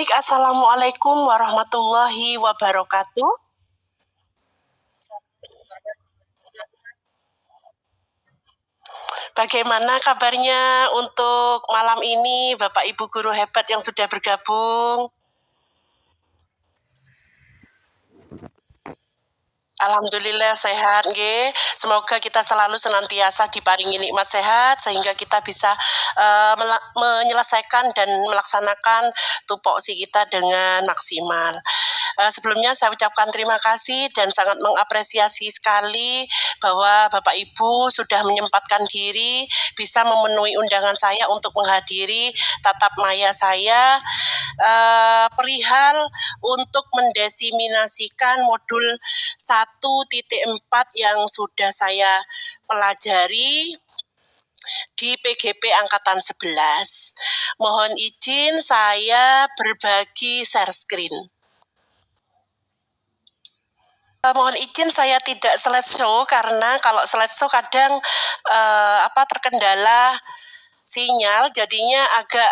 Baik, Assalamualaikum warahmatullahi wabarakatuh. Bagaimana kabarnya untuk malam ini, Bapak Ibu guru hebat yang sudah bergabung? Alhamdulillah sehat, nggih. Semoga kita selalu senantiasa diparingi nikmat sehat sehingga kita bisa menyelesaikan dan melaksanakan tupoksi kita dengan maksimal. Sebelumnya saya ucapkan terima kasih dan sangat mengapresiasi sekali bahwa Bapak Ibu sudah menyempatkan diri bisa memenuhi undangan saya untuk menghadiri tatap maya saya perihal untuk mendesimasikan modul 1.4 yang sudah saya pelajari di PGP Angkatan 11. Mohon izin saya berbagi share screen. Mohon izin saya tidak slideshow karena kalau slideshow kadang terkendala sinyal, jadinya agak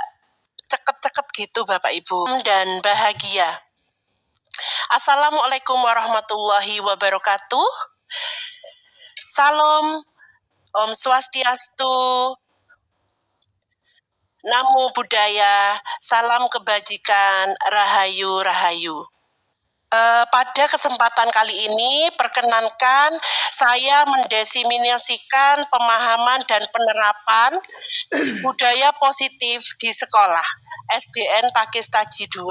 ceket-ceket gitu Bapak Ibu. Dan bahagia. Assalamualaikum warahmatullahi wabarakatuh. Salam, Om Swastiastu, Namo Buddhaya, salam kebajikan, Rahayu Rahayu. Pada kesempatan kali ini, perkenankan saya mendesimasikan pemahaman dan penerapan budaya positif di sekolah SDN Pakistaji 2.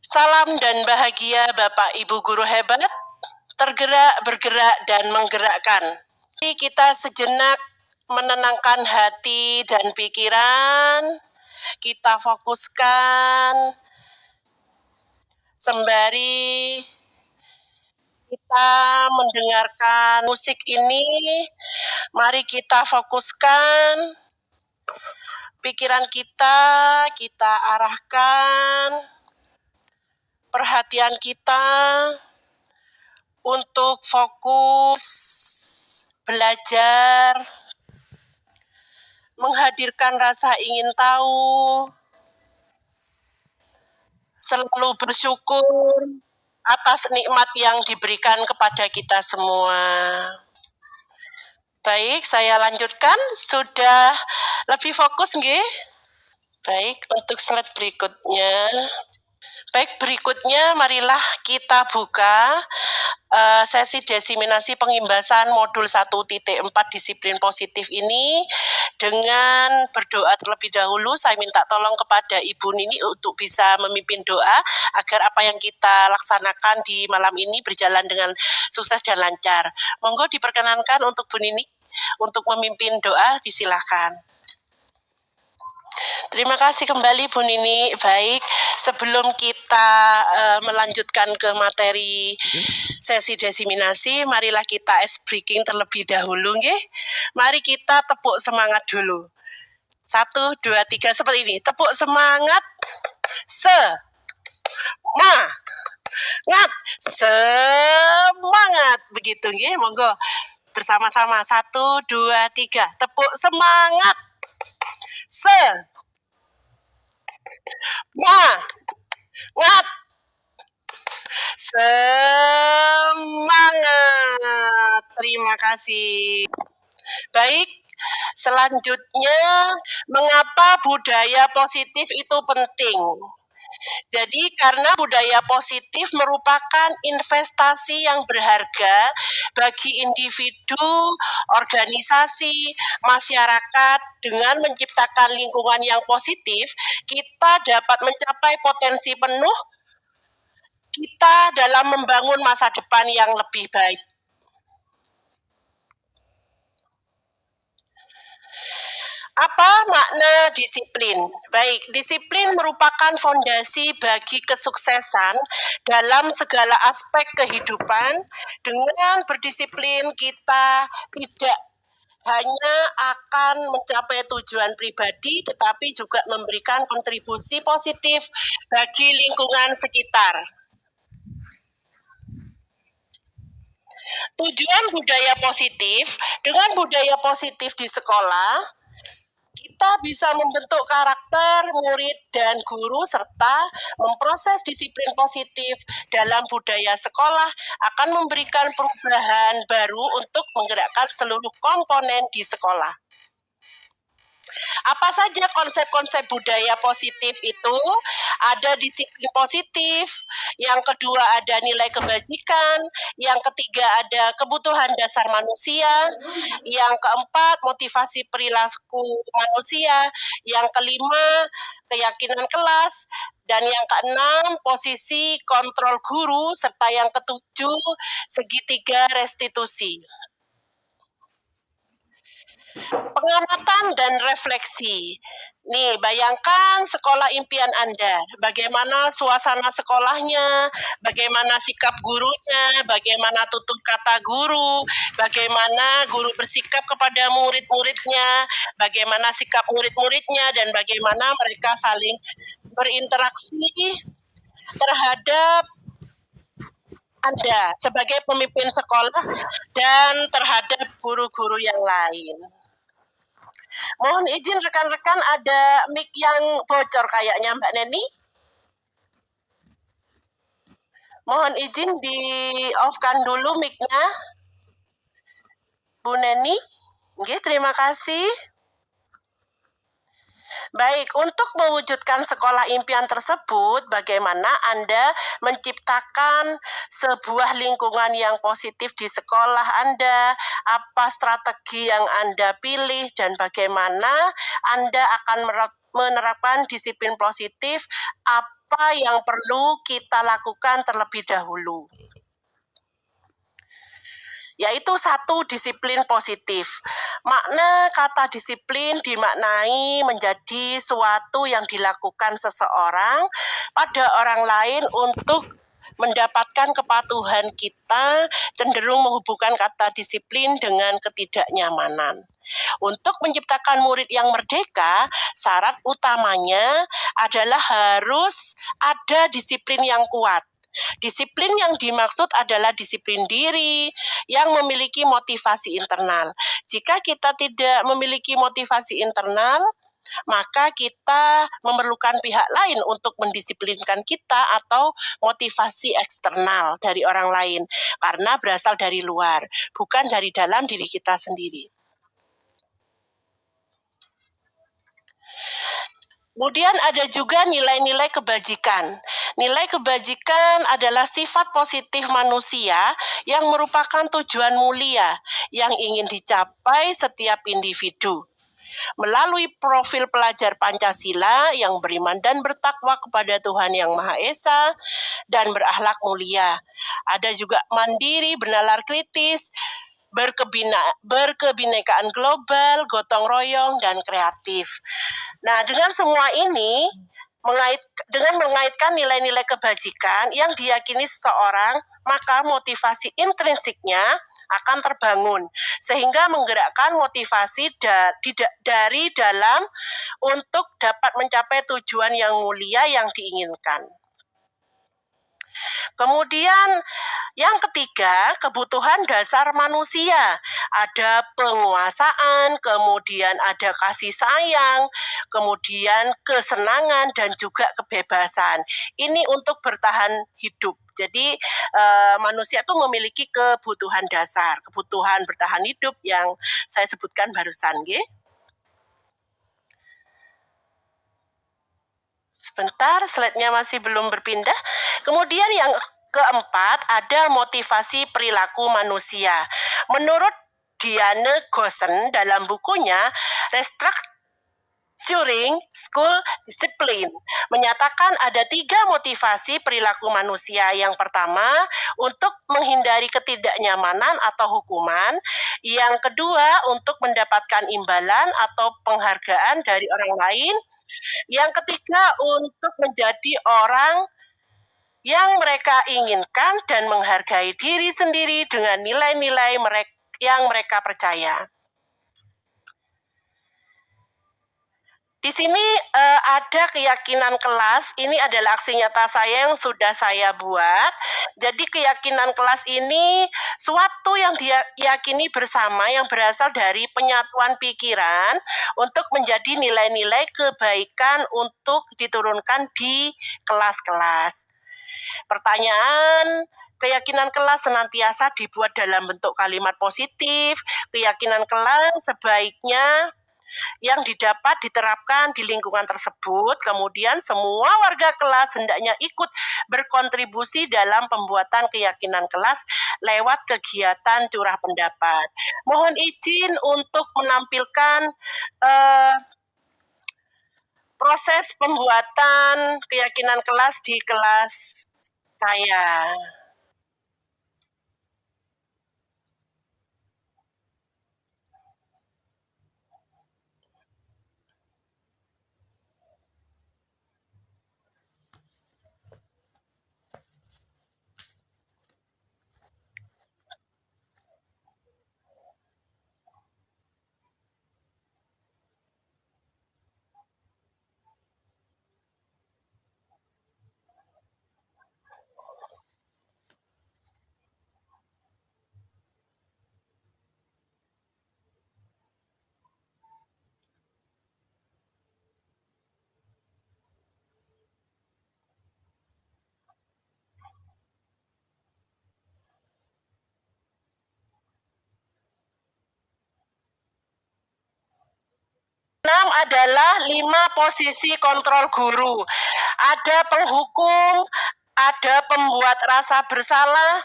Salam dan bahagia Bapak Ibu guru hebat, tergerak, bergerak, dan menggerakkan. Kita sejenak menenangkan hati dan pikiran, kita fokuskan sembari kita mendengarkan musik ini. Mari kita fokuskan pikiran kita arahkan perhatian kita untuk fokus belajar, menghadirkan rasa ingin tahu, selalu bersyukur atas nikmat yang diberikan kepada kita semua. Baik, saya lanjutkan. Sudah lebih fokus, nggih? Baik, untuk slide berikutnya. Baik, berikutnya marilah kita buka sesi desimasi pengimbasan modul 1.4 disiplin positif ini dengan berdoa terlebih dahulu. Saya minta tolong kepada Ibu Nini untuk bisa memimpin doa agar apa yang kita laksanakan di malam ini berjalan dengan sukses dan lancar. Monggo diperkenankan untuk Bu Nini untuk memimpin doa, disilahkan. Terima kasih kembali Bu Nini. Baik, sebelum kita melanjutkan ke materi sesi desimasi, marilah kita ice breaking terlebih dahulu, nggih. Mari kita tepuk semangat dulu. 1, 2, 3 seperti ini. Tepuk semangat. Semangat. Semangat. Begitu, nggih. Monggo bersama-sama. 1, 2, 3. Tepuk semangat. Semangat. Semangat. Terima kasih. Baik, selanjutnya, mengapa budaya positif itu penting? Jadi karena budaya positif merupakan investasi yang berharga bagi individu, organisasi, masyarakat. Dengan menciptakan lingkungan yang positif, kita dapat mencapai potensi penuh kita dalam membangun masa depan yang lebih baik. Apa makna disiplin? Baik, disiplin merupakan fondasi bagi kesuksesan dalam segala aspek kehidupan. Dengan berdisiplin, kita tidak hanya akan mencapai tujuan pribadi, tetapi juga memberikan kontribusi positif bagi lingkungan sekitar. Tujuan budaya positif, dengan budaya positif di sekolah, Kita bisa membentuk karakter murid dan guru serta memproses disiplin positif dalam budaya sekolah akan memberikan perubahan baru untuk menggerakkan seluruh komponen di sekolah. Apa saja konsep-konsep budaya positif itu? Ada disiplin positif, yang kedua ada nilai kebajikan, yang ketiga ada kebutuhan dasar manusia, yang keempat motivasi perilaku manusia, yang kelima keyakinan kelas, dan yang keenam posisi kontrol guru, serta yang ketujuh segitiga restitusi. Pengamatan dan refleksi. Nih, bayangkan sekolah impian Anda. Bagaimana suasana sekolahnya, bagaimana sikap gurunya, bagaimana tutur kata guru, bagaimana guru bersikap kepada murid-muridnya, bagaimana sikap murid-muridnya, dan bagaimana mereka saling berinteraksi terhadap Anda sebagai pemimpin sekolah dan terhadap guru-guru yang lain. Mohon izin rekan-rekan, ada mic yang bocor kayaknya Mbak Neni. Mohon izin di off-kan dulu mic-nya. Bu Neni. Oke, terima kasih. Baik, untuk mewujudkan sekolah impian tersebut, bagaimana Anda menciptakan sebuah lingkungan yang positif di sekolah Anda, apa strategi yang Anda pilih, dan bagaimana Anda akan menerapkan disiplin positif, apa yang perlu kita lakukan terlebih dahulu. Yaitu satu, disiplin positif. Makna kata disiplin dimaknai menjadi suatu yang dilakukan seseorang pada orang lain untuk mendapatkan kepatuhan. Kita cenderung menghubungkan kata disiplin dengan ketidaknyamanan. Untuk menciptakan murid yang merdeka, syarat utamanya adalah harus ada disiplin yang kuat. Disiplin yang dimaksud adalah disiplin diri yang memiliki motivasi internal. Jika kita tidak memiliki motivasi internal, maka kita memerlukan pihak lain untuk mendisiplinkan kita atau motivasi eksternal dari orang lain, karena berasal dari luar, bukan dari dalam diri kita sendiri. Kemudian ada juga nilai-nilai kebajikan. Nilai kebajikan adalah sifat positif manusia yang merupakan tujuan mulia yang ingin dicapai setiap individu. Melalui profil pelajar Pancasila yang beriman dan bertakwa kepada Tuhan Yang Maha Esa dan berakhlak mulia. Ada juga mandiri, bernalar kritis, berkebinekaan global, gotong royong, dan kreatif. Nah, dengan semua ini, dengan mengaitkan nilai-nilai kebajikan yang diyakini seseorang, maka motivasi intrinsiknya akan terbangun, sehingga menggerakkan motivasi dari dalam untuk dapat mencapai tujuan yang mulia yang diinginkan. Kemudian yang ketiga, kebutuhan dasar manusia. Ada penguasaan, kemudian ada kasih sayang, kemudian kesenangan, dan juga kebebasan. Ini untuk bertahan hidup. Jadi manusia itu memiliki kebutuhan dasar, kebutuhan bertahan hidup yang saya sebutkan barusan. Sebentar, slide-nya masih belum berpindah. Kemudian yang keempat, ada motivasi perilaku manusia. Menurut Diane Gossen dalam bukunya Restructuring School Discipline, menyatakan ada 3 motivasi perilaku manusia. Yang pertama, untuk menghindari ketidaknyamanan atau hukuman. Yang kedua, untuk mendapatkan imbalan atau penghargaan dari orang lain. Yang ketiga, untuk menjadi orang yang mereka inginkan dan menghargai diri sendiri dengan nilai-nilai yang mereka percaya. Di sini ada keyakinan kelas, ini adalah aksi nyata saya yang sudah saya buat. Jadi keyakinan kelas ini suatu yang diyakini bersama yang berasal dari penyatuan pikiran untuk menjadi nilai-nilai kebaikan untuk diturunkan di kelas-kelas. Pertanyaan, keyakinan kelas senantiasa dibuat dalam bentuk kalimat positif. Keyakinan kelas sebaiknya yang didapat diterapkan di lingkungan tersebut. Kemudian semua warga kelas hendaknya ikut berkontribusi dalam pembuatan keyakinan kelas lewat kegiatan curah pendapat. Mohon izin untuk menampilkan proses pembuatan keyakinan kelas di kelas saya. Adalah 5 posisi kontrol guru. Ada penghukum, ada pembuat rasa bersalah,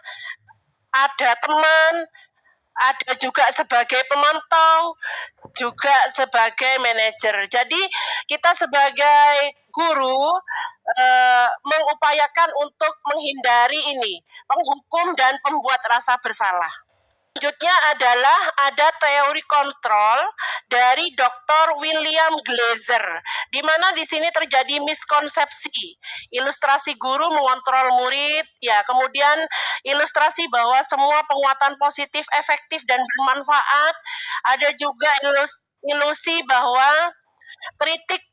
ada teman, ada juga sebagai pemantau, juga sebagai manajer. Jadi kita sebagai guru mengupayakan untuk menghindari ini, penghukum dan pembuat rasa bersalah. Selanjutnya adalah ada teori kontrol dari Dr. William Glaser, di mana di sini terjadi miskonsepsi. Ilustrasi guru mengontrol murid, ya, kemudian ilustrasi bahwa semua penguatan positif efektif dan bermanfaat. Ada juga ilusi bahwa kritik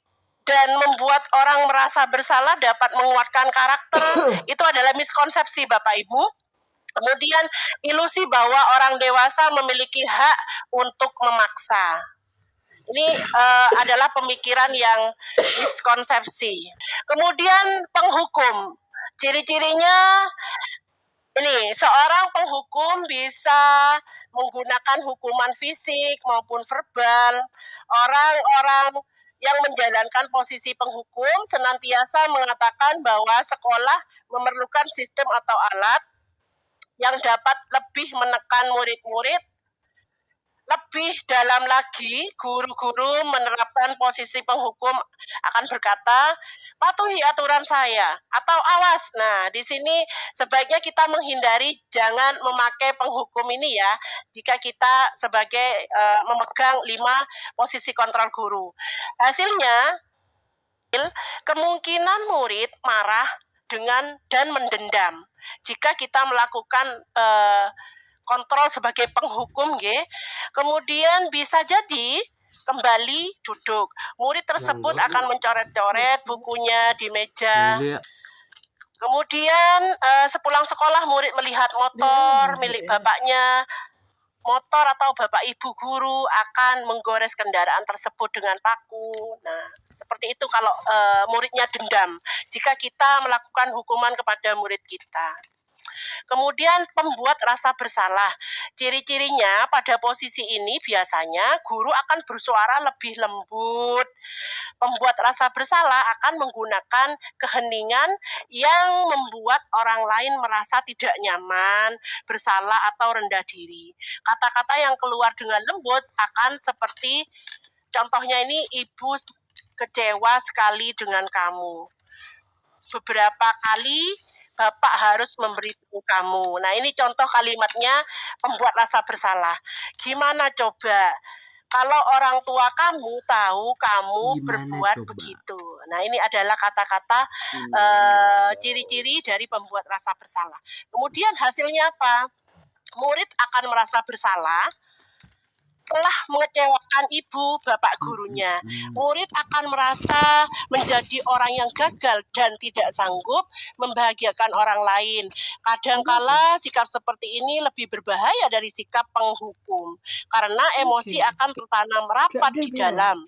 dan membuat orang merasa bersalah dapat menguatkan karakter. Itu adalah miskonsepsi, Bapak Ibu. Kemudian ilusi bahwa orang dewasa memiliki hak untuk memaksa. Ini adalah pemikiran yang miskonsepsi. Kemudian penghukum. Ciri-cirinya ini, seorang penghukum bisa menggunakan hukuman fisik maupun verbal. Orang-orang yang menjalankan posisi penghukum senantiasa mengatakan bahwa sekolah memerlukan sistem atau alat yang dapat lebih menekan murid-murid. Lebih dalam lagi, guru-guru menerapkan posisi penghukum akan berkata, patuhi aturan saya atau awas. Nah, di sini sebaiknya kita menghindari jangan memakai penghukum ini ya, jika kita sebagai memegang 5 posisi kontrol guru. Hasilnya, kemungkinan murid marah dan mendendam. Jika kita melakukan kontrol sebagai penghukum, kemudian bisa jadi kembali duduk. Murid tersebut akan mencoret-coret bukunya di meja. Kemudian sepulang sekolah murid melihat motor milik bapaknya. Motor atau bapak ibu guru akan menggores kendaraan tersebut dengan paku. Nah, seperti itu kalau muridnya dendam. Jika kita melakukan hukuman kepada murid kita. Kemudian pembuat rasa bersalah. Ciri-cirinya pada posisi ini biasanya guru akan bersuara lebih lembut. Pembuat rasa bersalah akan menggunakan keheningan yang membuat orang lain merasa tidak nyaman, bersalah atau rendah diri. Kata-kata yang keluar dengan lembut akan seperti contohnya ini, ibu kecewa sekali dengan kamu. Beberapa kali Bapak harus memberitahu kamu. Nah, ini contoh kalimatnya pembuat rasa bersalah. Gimana coba? Kalau orang tua kamu tahu kamu berbuat begitu. Nah, ini adalah kata-kata ciri-ciri dari pembuat rasa bersalah. Kemudian hasilnya apa? Murid akan merasa bersalah telah mengecewakan ibu, bapak gurunya. Murid akan merasa menjadi orang yang gagal dan tidak sanggup membahagiakan orang lain. Kadangkala sikap seperti ini lebih berbahaya dari sikap penghukum, karena emosi akan tertanam rapat di dalam.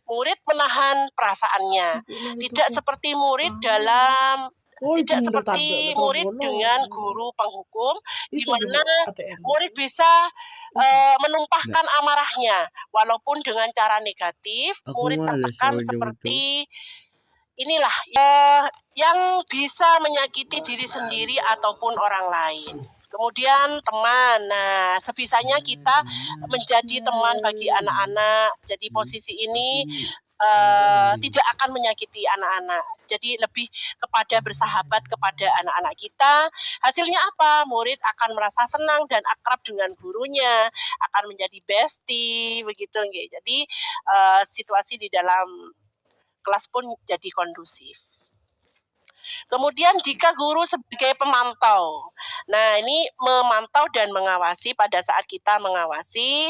Murid menahan perasaannya, tidak seperti murid dengan guru penghukum, di mana murid bisa menumpahkan amarahnya, walaupun dengan cara negatif. Murid tertekan seperti inilah yang bisa menyakiti diri sendiri ataupun orang lain. Kemudian teman, nah sebisanya kita menjadi teman bagi anak-anak. Jadi posisi ini tidak akan menyakiti anak-anak. Jadi lebih kepada bersahabat kepada anak-anak kita. Hasilnya apa? Murid akan merasa senang dan akrab dengan gurunya, akan menjadi bestie, begitu. Jadi situasi di dalam kelas pun jadi kondusif. Kemudian jika guru sebagai pemantau, nah ini memantau dan mengawasi. Pada saat kita mengawasi,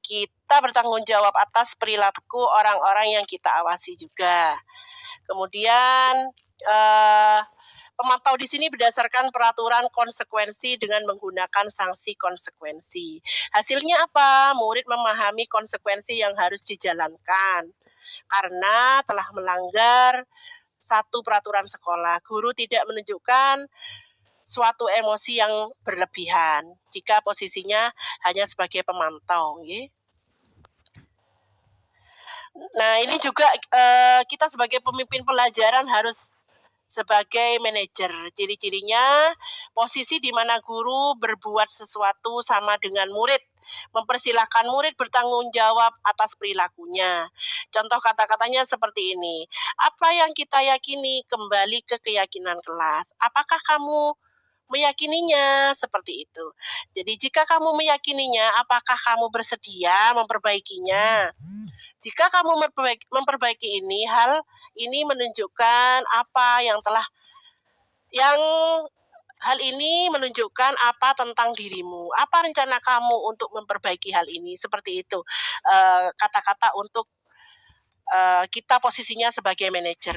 kita bertanggung jawab atas perilaku orang-orang yang kita awasi juga. Kemudian pemantau di sini berdasarkan peraturan konsekuensi dengan menggunakan sanksi konsekuensi. Hasilnya apa? Murid memahami konsekuensi yang harus dijalankan karena telah melanggar satu peraturan sekolah. Guru tidak menunjukkan suatu emosi yang berlebihan jika posisinya hanya sebagai pemantau. Nah, ini juga kita sebagai pemimpin pelajaran harus sebagai manajer. Ciri-cirinya posisi di mana guru berbuat sesuatu sama dengan murid, mempersilahkan murid bertanggung jawab atas perilakunya. Contoh kata-katanya seperti ini. Apa yang kita yakini kembali ke keyakinan kelas. Apakah kamu meyakininya? Seperti itu. Jadi jika kamu meyakininya, apakah kamu bersedia memperbaikinya? Jika kamu memperbaiki ini, hal ini menunjukkan apa hal ini menunjukkan apa tentang dirimu. Apa rencana kamu untuk memperbaiki hal ini? Seperti itu. Kata-kata untuk kita posisinya sebagai manajer.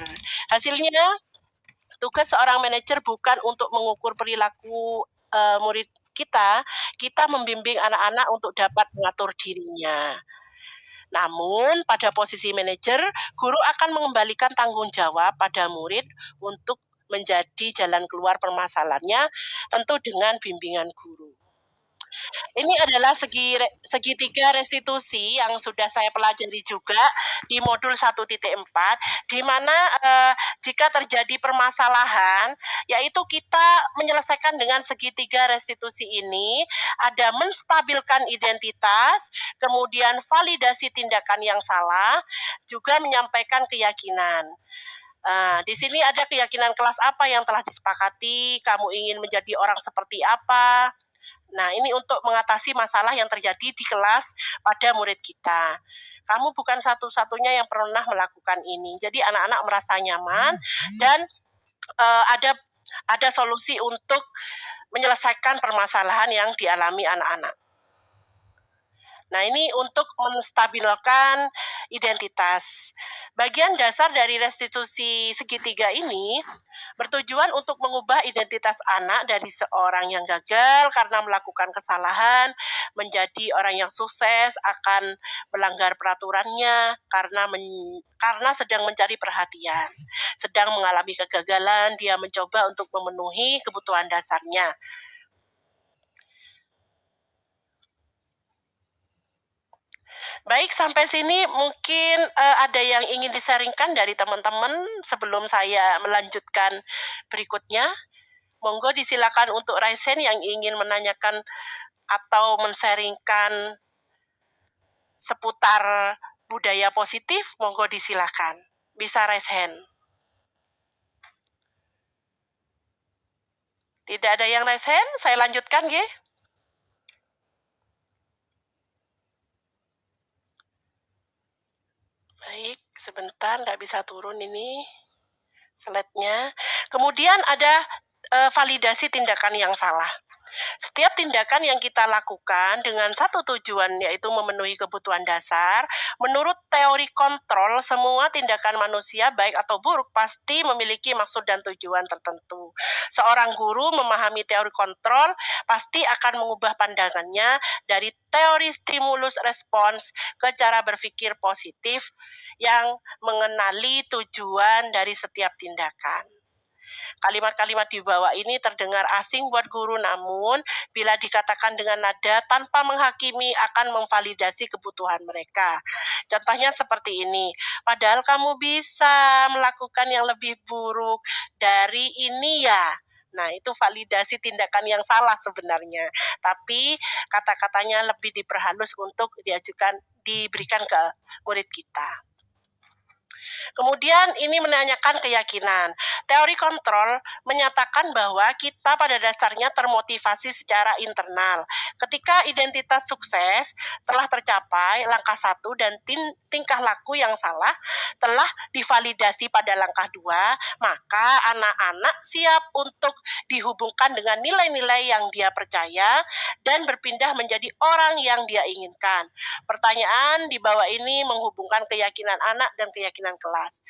Hasilnya, tugas seorang manajer bukan untuk mengukur perilaku murid kita membimbing anak-anak untuk dapat mengatur dirinya. Namun, pada posisi manajer, guru akan mengembalikan tanggung jawab pada murid untuk menjadi jalan keluar permasalahannya, tentu dengan bimbingan guru. Ini adalah segitiga restitusi yang sudah saya pelajari juga di modul 1.4, di mana jika terjadi permasalahan, yaitu kita menyelesaikan dengan segitiga restitusi ini, ada menstabilkan identitas, kemudian validasi tindakan yang salah, juga menyampaikan keyakinan. Di sini ada keyakinan kelas apa yang telah disepakati, kamu ingin menjadi orang seperti apa. Nah, ini untuk mengatasi masalah yang terjadi di kelas pada murid kita. Kamu bukan satu-satunya yang pernah melakukan ini. Jadi anak-anak merasa nyaman dan ada solusi untuk menyelesaikan permasalahan yang dialami anak-anak. Nah, ini untuk menstabilkan identitas. Bagian dasar dari restitusi segitiga ini bertujuan untuk mengubah identitas anak dari seorang yang gagal karena melakukan kesalahan menjadi orang yang sukses akan melanggar peraturannya karena sedang mencari perhatian, sedang mengalami kegagalan, dia mencoba untuk memenuhi kebutuhan dasarnya. Baik, sampai sini mungkin ada yang ingin disaringkan dari teman-teman sebelum saya melanjutkan berikutnya. Monggo disilakan untuk raise hand yang ingin menanyakan atau men-sharingkan seputar budaya positif, monggo disilakan. Bisa raise hand. Tidak ada yang raise hand, saya lanjutkan, nggih. Baik, sebentar, nggak bisa turun ini slide-nya. Kemudian ada validasi tindakan yang salah. Setiap tindakan yang kita lakukan dengan satu tujuan, yaitu memenuhi kebutuhan dasar, menurut teori kontrol, semua tindakan manusia, baik atau buruk, pasti memiliki maksud dan tujuan tertentu. Seorang guru memahami teori kontrol, pasti akan mengubah pandangannya dari teori stimulus respons ke cara berpikir positif yang mengenali tujuan dari setiap tindakan. Kalimat-kalimat di bawah ini terdengar asing buat guru, namun bila dikatakan dengan nada tanpa menghakimi akan memvalidasi kebutuhan mereka. Contohnya seperti ini, padahal kamu bisa melakukan yang lebih buruk dari ini ya. Nah, itu validasi tindakan yang salah sebenarnya. Tapi kata-katanya lebih diperhalus untuk diberikan ke murid kita. Kemudian ini menanyakan keyakinan. Teori kontrol menyatakan bahwa kita pada dasarnya termotivasi secara internal. Ketika identitas sukses telah tercapai, langkah 1 dan tingkah laku yang salah telah divalidasi pada langkah 2, maka anak-anak siap untuk dihubungkan dengan nilai-nilai yang dia percaya dan berpindah menjadi orang yang dia inginkan. Pertanyaan di bawah ini menghubungkan keyakinan anak dan keyakinan kelas.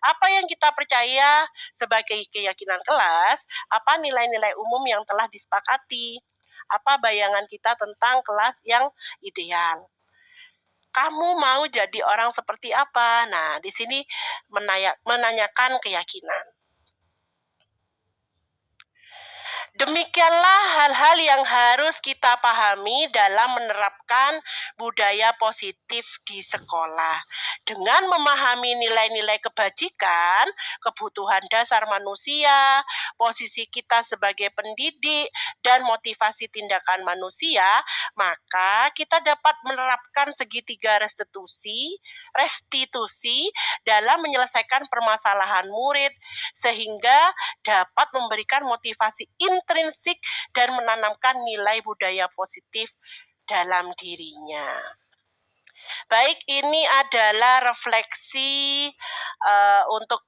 Apa yang kita percaya sebagai keyakinan kelas? Apa nilai-nilai umum yang telah disepakati? Apa bayangan kita tentang kelas yang ideal? Kamu mau jadi orang seperti apa? Nah, di sini menanyakan keyakinan. Demikianlah hal-hal yang harus kita pahami dalam menerapkan budaya positif di sekolah. Dengan memahami nilai-nilai kebajikan, kebutuhan dasar manusia, posisi kita sebagai pendidik, dan motivasi tindakan manusia, maka kita dapat menerapkan segitiga restitusi dalam menyelesaikan permasalahan murid, sehingga dapat memberikan motivasi intrinsik dan menanamkan nilai budaya positif dalam dirinya. Baik, ini adalah refleksi untuk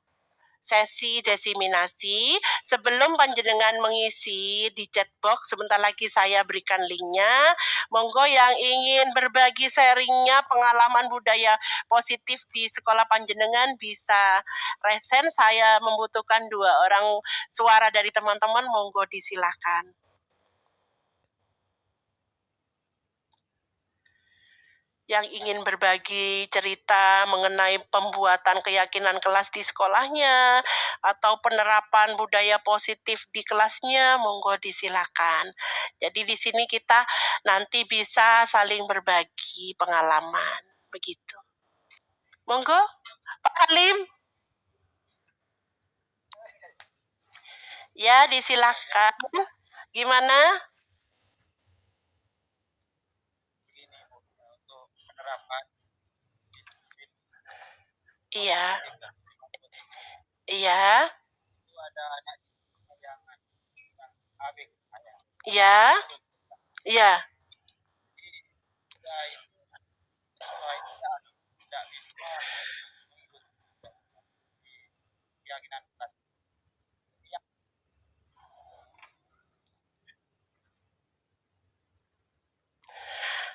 sesi desiminasi. Sebelum panjenengan mengisi di chat box, sebentar lagi saya berikan linknya. Monggo yang ingin berbagi sharingnya pengalaman budaya positif di sekolah panjenengan bisa resen. Saya membutuhkan 2 orang suara dari teman-teman, monggo disilakan. Yang ingin berbagi cerita mengenai pembuatan keyakinan kelas di sekolahnya atau penerapan budaya positif di kelasnya, monggo disilakan. Jadi di sini kita nanti bisa saling berbagi pengalaman, begitu. Monggo, Pak Halim. Ya, disilakan. Gimana? Iya. Iya. Iya. Iya.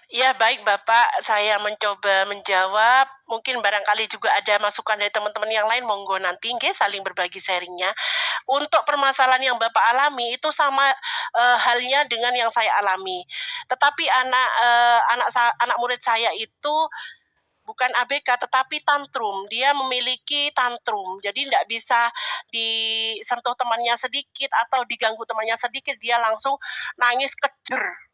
Ya, baik Bapak, saya mencoba menjawab. Mungkin barangkali juga ada masukan dari teman-teman yang lain, monggo nanti nggih saling berbagi sharingnya. Untuk permasalahan yang Bapak alami itu sama halnya dengan yang saya alami. Tetapi anak murid saya itu bukan ABK tetapi tantrum. Dia memiliki tantrum. Jadi tidak bisa disentuh temannya sedikit atau diganggu temannya sedikit, dia langsung nangis kejer.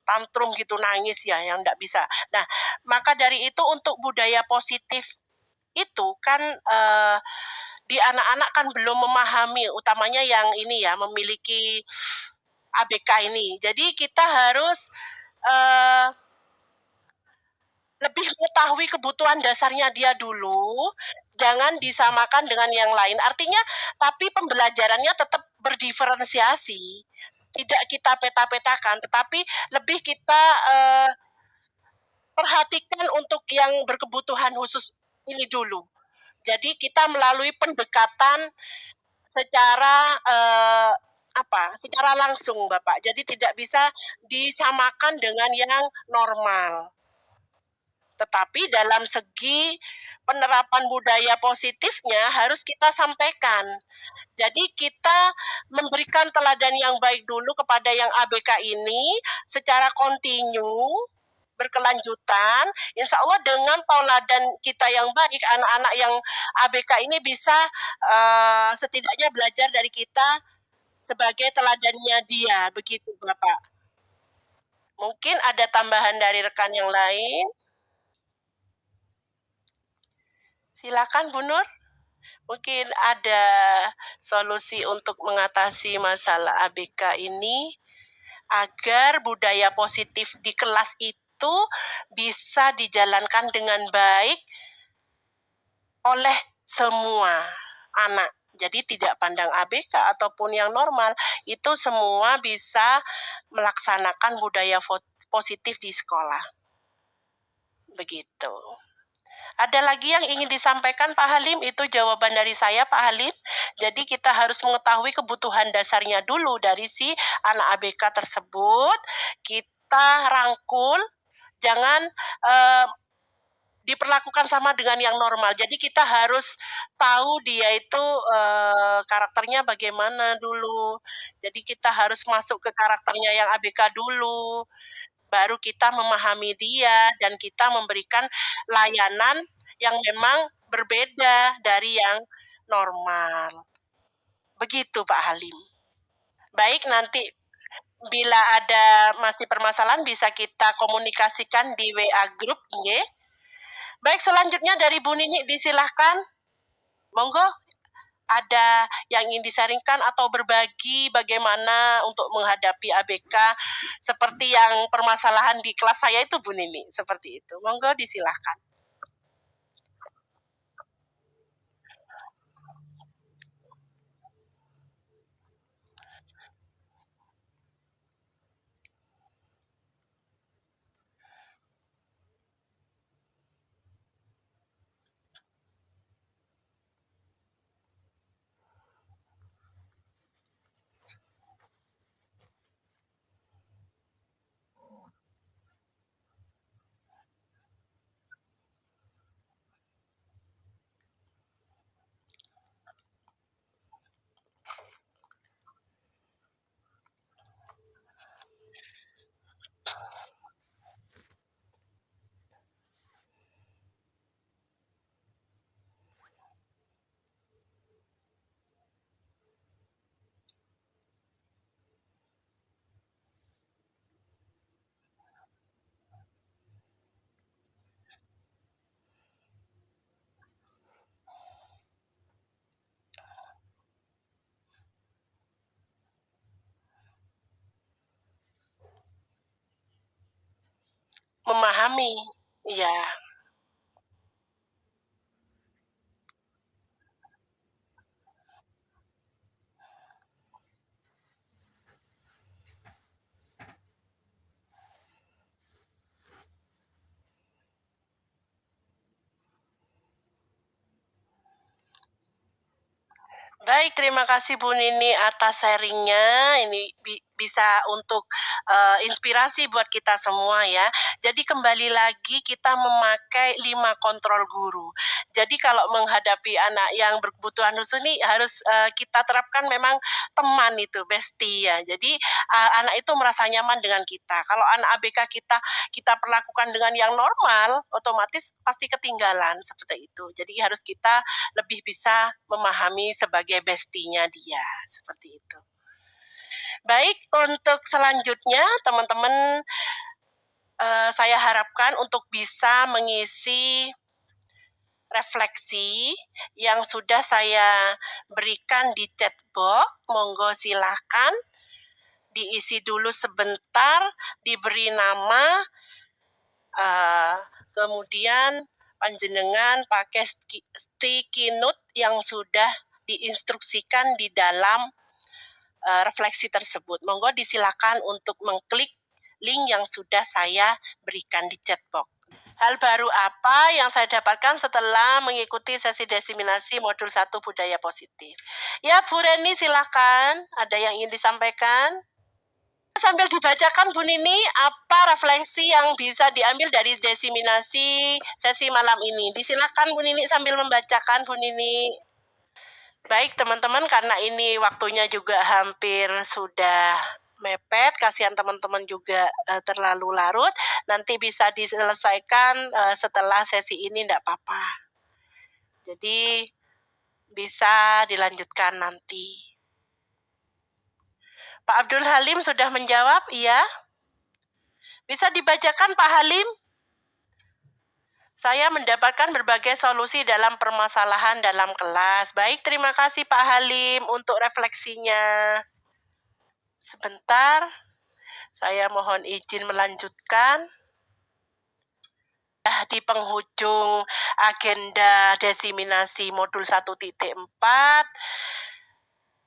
Tantrum gitu, nangis ya, yang tidak bisa. Nah, maka dari itu untuk budaya positif itu kan di anak-anak kan belum memahami, utamanya yang ini ya, memiliki ABK ini. Jadi kita harus lebih mengetahui kebutuhan dasarnya dia dulu, jangan disamakan dengan yang lain. Artinya, tapi pembelajarannya tetap berdiferensiasi. Tidak kita peta-petakan, tetapi lebih kita perhatikan untuk yang berkebutuhan khusus ini dulu. Jadi kita melalui pendekatan secara secara langsung, Bapak. Jadi tidak bisa disamakan dengan yang normal. Tetapi dalam segi penerapan budaya positifnya harus kita sampaikan. Jadi kita memberikan teladan yang baik dulu kepada yang ABK ini secara kontinu, berkelanjutan. Insya Allah dengan tauladan kita yang baik, anak-anak yang ABK ini bisa setidaknya belajar dari kita sebagai teladannya dia, begitu Bapak. Mungkin ada tambahan dari rekan yang lain. Silakan Bu Nur. Mungkin ada solusi untuk mengatasi masalah ABK ini agar budaya positif di kelas itu bisa dijalankan dengan baik oleh semua anak. Jadi tidak pandang ABK ataupun yang normal, itu semua bisa melaksanakan budaya positif di sekolah. Begitu. Ada lagi yang ingin disampaikan Pak Halim? Itu jawaban dari saya Pak Halim. Jadi kita harus mengetahui kebutuhan dasarnya dulu dari si anak ABK tersebut. Kita rangkul, jangan diperlakukan sama dengan yang normal. Jadi kita harus tahu dia itu karakternya bagaimana dulu. Jadi kita harus masuk ke karakternya yang ABK dulu. Baru kita memahami dia dan kita memberikan layanan yang memang berbeda dari yang normal. Begitu Pak Halim. Baik, nanti bila ada masih permasalahan bisa kita komunikasikan di WA group, nggih. Baik, selanjutnya dari Bu Nini disilahkan. Monggo, ada yang ingin disaringkan atau berbagi bagaimana untuk menghadapi ABK seperti yang permasalahan di kelas saya itu Bu Nini, seperti itu. Monggo disilahkan. Memahami, iya. Baik, terima kasih Bu Nini atas sharingnya. Ini bisa untuk inspirasi buat kita semua ya. Jadi kembali lagi kita memakai 5 kontrol guru. Jadi kalau menghadapi anak yang berkebutuhan khusus ini harus kita terapkan memang teman itu, bestie ya. Jadi anak itu merasa nyaman dengan kita. Kalau anak ABK kita perlakukan dengan yang normal, otomatis pasti ketinggalan seperti itu. Jadi harus kita lebih bisa memahami sebagai bestinya dia, seperti itu. Baik, untuk selanjutnya teman-teman saya harapkan untuk bisa mengisi refleksi yang sudah saya berikan di chat box. Monggo silahkan diisi dulu sebentar, diberi nama, kemudian panjenengan pakai sticky note yang sudah diinstruksikan di dalam refleksi tersebut. Monggo disilakan untuk mengklik link yang sudah saya berikan di chat box. Hal baru apa yang saya dapatkan setelah mengikuti sesi diseminasi modul 1 budaya positif? Ya, Bu Reni silahkan, ada yang ingin disampaikan? Sambil dibacakan Bu Nini, apa refleksi yang bisa diambil dari diseminasi sesi malam ini? Disilakan Bu Nini sambil membacakan Bu Nini. Baik teman-teman, karena ini waktunya juga hampir sudah mepet, kasihan teman-teman juga terlalu larut, nanti bisa diselesaikan setelah sesi ini, enggak apa-apa. Jadi bisa dilanjutkan nanti. Pak Abdul Halim sudah menjawab, iya? Bisa dibacakan Pak Halim? Saya mendapatkan berbagai solusi dalam permasalahan dalam kelas. Baik, terima kasih Pak Halim untuk refleksinya. Sebentar, saya mohon izin melanjutkan. Di penghujung agenda diseminasi modul 1.4,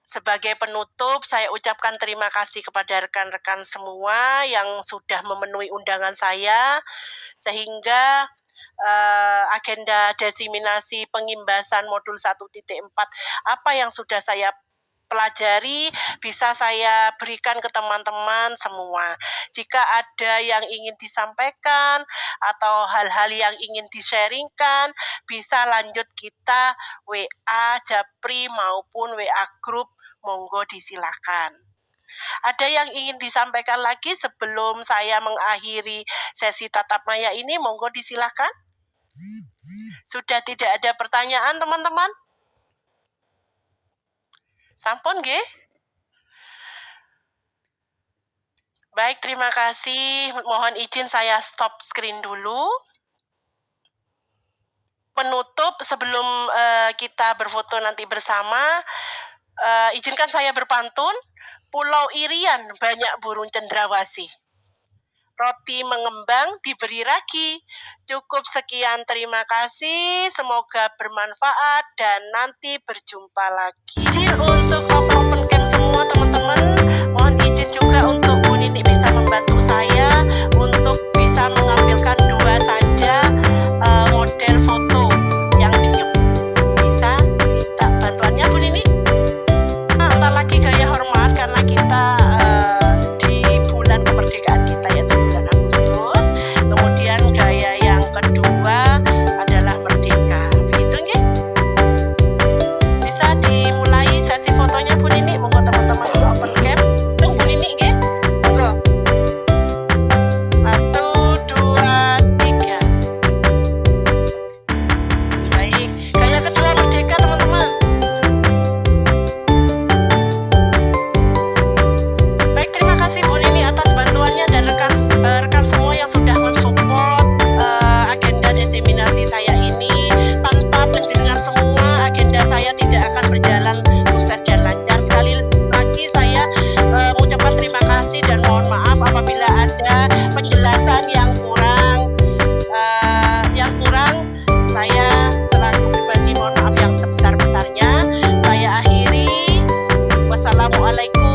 sebagai penutup, saya ucapkan terima kasih kepada rekan-rekan semua yang sudah memenuhi undangan saya, sehingga agenda diseminasi pengimbasan modul 1.4 apa yang sudah saya pelajari bisa saya berikan ke teman-teman semua. Jika ada yang ingin disampaikan atau hal-hal yang ingin di-sharingkan, bisa lanjut kita WA Japri maupun WA grup, monggo disilakan. Ada yang ingin disampaikan lagi sebelum saya mengakhiri sesi tatap maya ini, monggo disilakan. Sudah tidak ada pertanyaan teman-teman? Sampun nggih? Baik, terima kasih. Mohon izin saya stop screen dulu. Penutup sebelum kita berfoto nanti bersama, izinkan saya berpantun. Pulau Irian banyak burung cendrawasih. Roti mengembang diberi ragi. Cukup sekian, terima kasih. Semoga bermanfaat dan nanti berjumpa lagi. Izin untuk open cam semua teman-teman. Mohon izin juga untuk Bu Nini bisa membantu saya untuk bisa mengambilkan 2 saja model foto yang diem. Bisa minta bantuannya Bu Nini? Nah, lagi gaya hormat karena kita di bulan kemerdekaan kita yaitu bulan Agustus. Kemudian gaya yang kedua adalah merdeka. Begitu nggih? Bisa dimulai sesi fotonya Bu Nini. Monggo teman-teman open cam. Tung Bu Nini nggih. Monggo. 1 2 3. Baik, gaya kedua merdeka teman-teman. Baik, terima kasih Bu Nini atas bantuannya dan rekan semua yang sudah mensupport agenda diseminasi saya ini. Tanpa penjelasan semua, agenda saya tidak akan berjalan sukses dan lancar. Sekali lagi saya mengucapkan terima kasih dan mohon maaf apabila ada penjelasan yang kurang. Saya selaku pribadi mohon maaf yang sebesar-besarnya. Saya akhiri. Wassalamualaikum